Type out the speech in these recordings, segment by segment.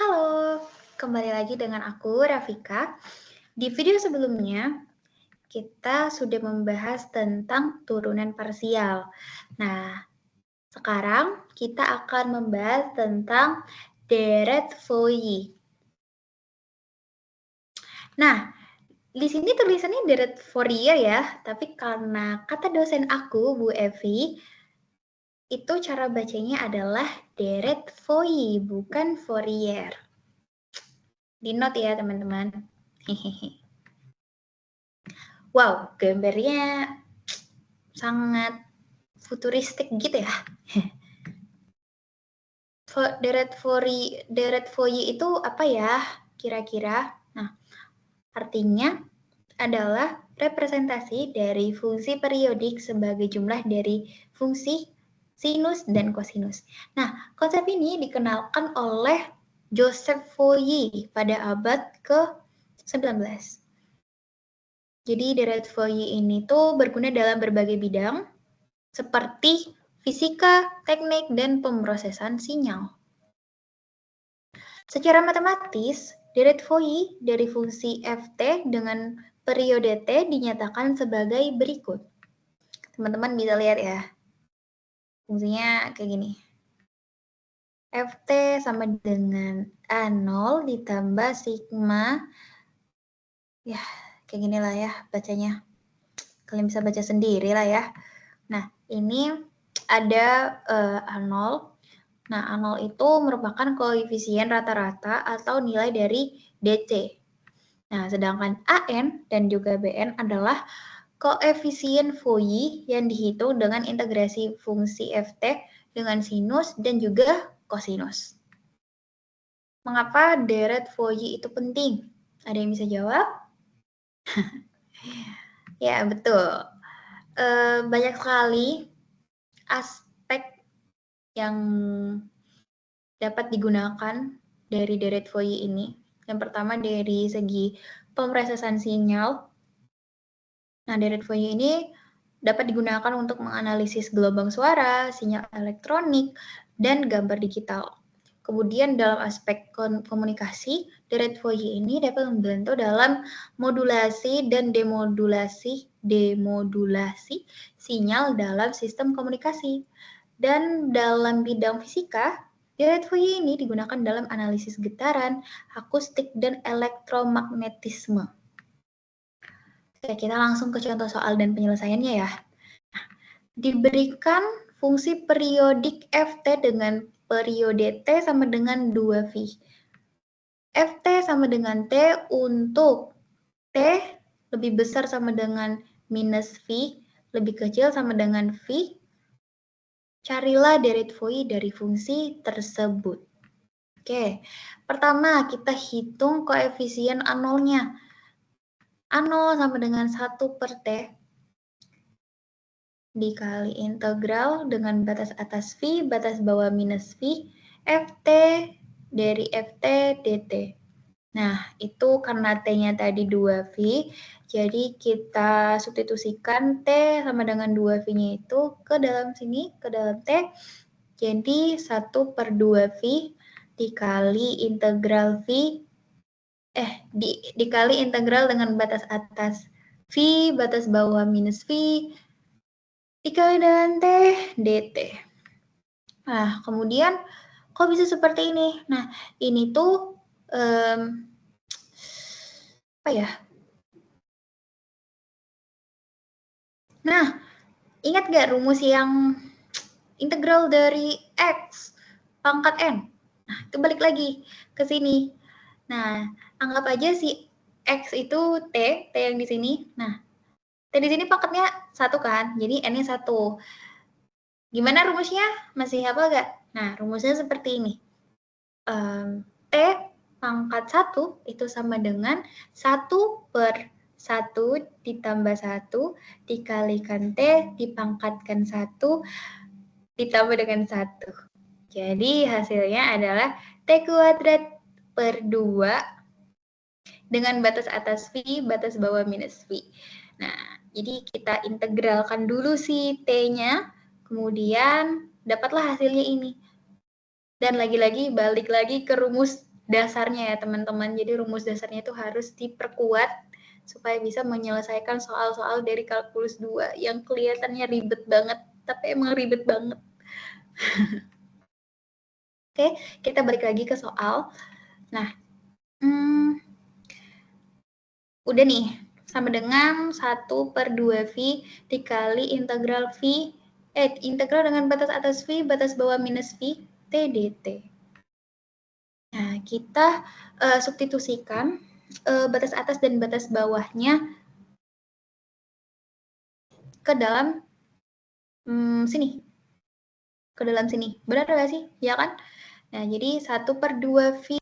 Halo, kembali lagi dengan aku, Rafika. Di video sebelumnya, kita sudah membahas tentang turunan parsial. Nah, sekarang kita akan membahas tentang deret Fourier. Nah, di sini tulisannya deret Fourier ya, tapi karena kata dosen aku, Bu Evi, itu cara bacanya adalah deret Fourier, bukan Fourier. Di note ya, teman-teman. Hehehe. Wow, gambarnya sangat futuristik gitu ya. Deret Fourier itu apa ya kira-kira? Nah, artinya adalah representasi dari fungsi periodik sebagai jumlah dari fungsi sinus dan kosinus. Nah, konsep ini dikenalkan oleh Joseph Fourier pada abad ke-19. Jadi deret Fourier ini tuh berguna dalam berbagai bidang seperti fisika, teknik, dan pemrosesan sinyal. Secara matematis, deret Fourier dari fungsi Ft dengan periode T dinyatakan sebagai berikut. Teman-teman bisa lihat ya, fungsinya kayak gini. Ft sama dengan A0 ditambah sigma, ya kayak gini lah ya bacanya. Kalian bisa baca sendiri lah ya. Nah, ini ada A0. Nah, A0 itu merupakan koefisien rata-rata atau nilai dari DC. Nah, sedangkan AN dan juga BN adalah koefisien Fourier yang dihitung dengan integrasi fungsi Ft dengan sinus dan juga kosinus. Mengapa deret Fourier itu penting? Ada yang bisa jawab? Ya, betul. Banyak sekali aspek yang dapat digunakan dari deret Fourier ini. Yang pertama dari segi pemrosesan sinyal. Nah, deret Fourier ini dapat digunakan untuk menganalisis gelombang suara, sinyal elektronik, dan gambar digital. Kemudian dalam aspek komunikasi, deret Fourier ini dapat membantu dalam modulasi dan demodulasi sinyal dalam sistem komunikasi. Dan dalam bidang fisika, deret Fourier ini digunakan dalam analisis getaran, akustik, dan elektromagnetisme. Oke, kita langsung ke contoh soal dan penyelesaiannya ya. Diberikan fungsi periodik Ft dengan periode T sama dengan 2V. Ft sama dengan T untuk T lebih besar sama dengan minus V, lebih kecil sama dengan V. Carilah deret Fourier dari fungsi tersebut. Oke, pertama kita hitung koefisien A0-nya. A0 sama dengan 1 per T dikali integral dengan batas atas V, batas bawah minus V, Ft dari Ft dt. Nah, itu karena T-nya tadi 2V, jadi kita substitusikan T sama dengan 2V-nya itu ke dalam sini, ke dalam T. Jadi 1 per 2V dikali integral V, dikali integral dengan batas atas V, batas bawah minus V, dikali dengan T dt. Nah, kemudian kok bisa seperti ini? Nah, ini tuh apa ya? Nah, ingat nggak rumus yang integral dari X pangkat N? Nah, itu balik lagi ke sini. Nah, anggap aja si X itu T yang di sini. Nah, T di sini pangkatnya 1 kan, jadi N-nya 1. Gimana rumusnya? Masih hafal nggak? Nah, rumusnya seperti ini. T pangkat 1 itu sama dengan 1 per 1 ditambah 1 dikalikan T dipangkatkan 1 ditambah dengan 1. Jadi hasilnya adalah T kuadrat per 2 dengan batas atas V, batas bawah minus V. Nah, jadi kita integralkan dulu si T-nya, kemudian dapatlah hasilnya ini. Dan lagi-lagi balik lagi ke rumus dasarnya ya teman-teman. Jadi rumus dasarnya itu harus diperkuat supaya bisa menyelesaikan soal-soal dari kalkulus 2 yang kelihatannya ribet banget, tapi emang ribet banget. Oke, kita balik lagi ke soal. Nah, udah nih, sama dengan 1/2V dikali integral V, integral dengan batas atas V, batas bawah minus V, T dt. Nah, kita substitusikan batas atas dan batas bawahnya ke dalam sini. Ke dalam sini. Benar nggak sih? Ya kan? Nah, jadi 1/2V,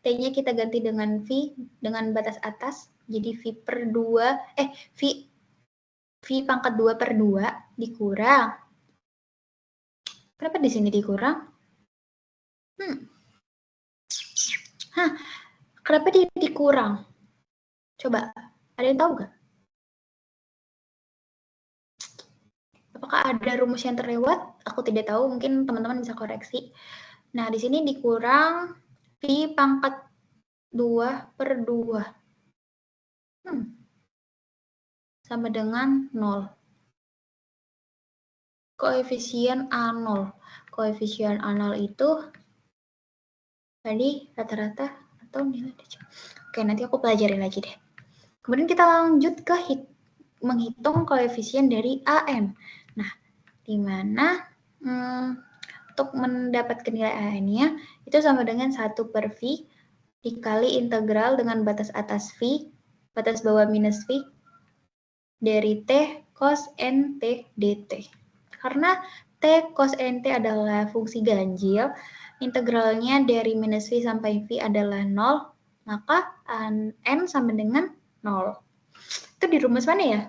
T-nya kita ganti dengan V, dengan batas atas. Jadi V pangkat 2/2 dikurang. Kenapa di sini dikurang? Kenapa dia dikurang? Coba, ada yang tahu nggak? Apakah ada rumus yang terlewat? Aku tidak tahu, mungkin teman-teman bisa koreksi. Nah, di sini dikurang V pangkat 2/2. Sama dengan 0. Koefisien A0. Koefisien A0 itu tadi rata-rata atau nilai DC. Oke, nanti aku pelajari lagi deh. Kemudian kita lanjut ke menghitung koefisien dari AN. Nah, di mana untuk mendapatkan nilai AN-nya itu sama dengan 1/V dikali integral dengan batas atas V, batas bawah minus V, dari T cos NT dt. Karena T cos NT adalah fungsi ganjil, integralnya dari minus V sampai V adalah 0, maka N sama dengan 0. Itu di rumus mana ya?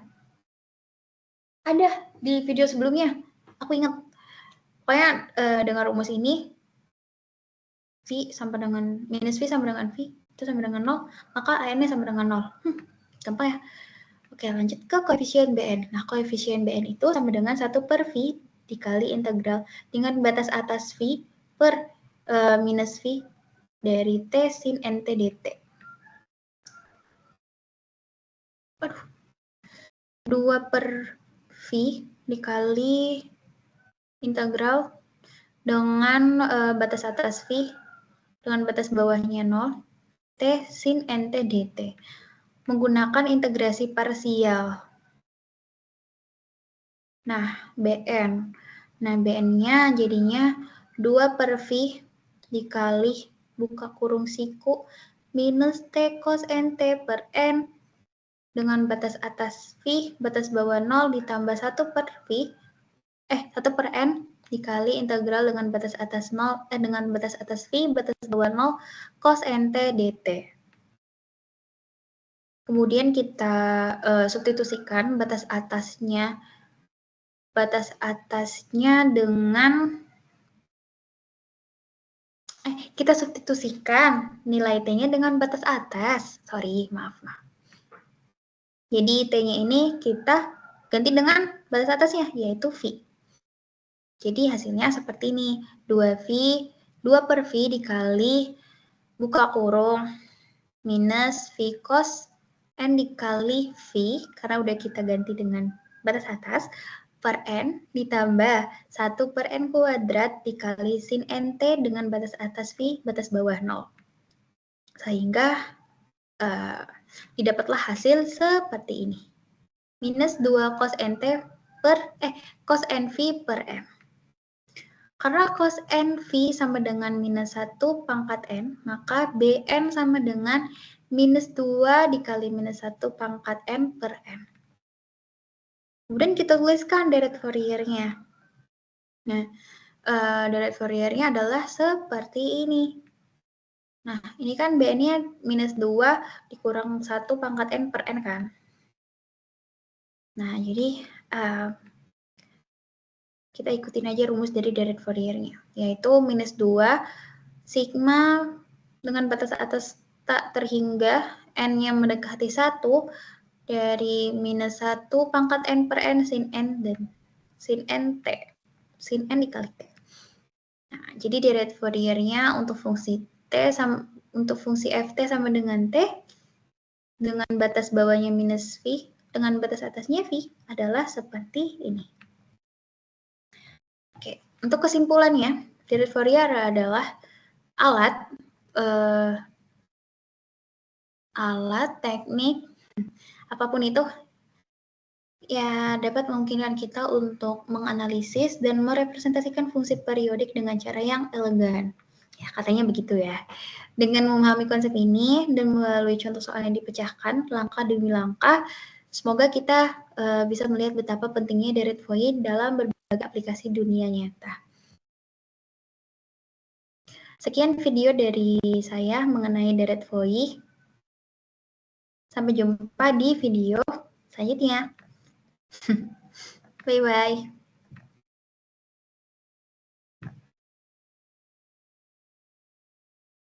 Ada di video sebelumnya, aku ingat. Pokoknya dengan rumus ini, V sama dengan minus V sama dengan V, itu sama dengan 0, maka AN-nya sama dengan 0. Gampang ya? Oke, lanjut ke koefisien Bn. Nah, koefisien Bn itu sama dengan 1/V dikali integral dengan batas atas V per minus V dari T sin NT dt. Aduh. 2/V dikali integral dengan batas atas V dengan batas bawahnya 0, T sin NT dt. Menggunakan integrasi parsial. Nah, Bn. Nah, Bn-nya jadinya 2/V dikali buka kurung siku minus T cos NT per N dengan batas atas V, batas bawah 0 ditambah 1/V, 1/N dikali integral dengan batas atas 0, dengan batas atas V, batas bawah 0, cos NT dt. Kemudian kita substitusikan batas atasnya dengan kita substitusikan nilai T-nya dengan batas atas. Sorry, maaf. Jadi T-nya ini kita ganti dengan batas atasnya, yaitu V. Jadi hasilnya seperti ini, 2/V dikali buka kurung minus V cos N dikali V, karena udah kita ganti dengan batas atas, per N ditambah 1/N kuadrat dikali sin NT dengan batas atas V, batas bawah 0. Sehingga didapatlah hasil seperti ini. Minus 2 cos NT cos NV per M. Karena cos NV sama dengan minus 1 pangkat N, maka Bn sama dengan minus 2 dikali minus 1 pangkat N per N. Kemudian kita tuliskan deret Fourier-nya. Nah, deret Fourier-nya adalah seperti ini. Nah, ini kan Bn-nya minus 2 dikurang 1 pangkat N per N kan. Nah, jadi kita ikutin aja rumus dari deret Fourier-nya, yaitu minus 2 sigma dengan batas atas tak terhingga N-nya mendekati 1 dari minus 1 pangkat N per N sin N dan sin N T. Sin N dikali T. Nah, jadi deret Fourier-nya untuk fungsi T sama untuk fungsi ft sama dengan t, dengan batas bawahnya minus v, dengan batas atasnya v adalah seperti ini. Oke, untuk kesimpulannya, Dirichlet Fourier adalah alat teknik apapun itu ya dapat memungkinkan kita untuk menganalisis dan merepresentasikan fungsi periodik dengan cara yang elegan. Ya, katanya begitu ya. Dengan memahami konsep ini dan melalui contoh soal yang dipecahkan langkah demi langkah, semoga kita bisa melihat betapa pentingnya Dirichlet Fourier dalam berbagai aplikasi dunia nyata. Sekian video dari saya mengenai Dirichlet Fourier. Sampai jumpa di video selanjutnya. Bye-bye.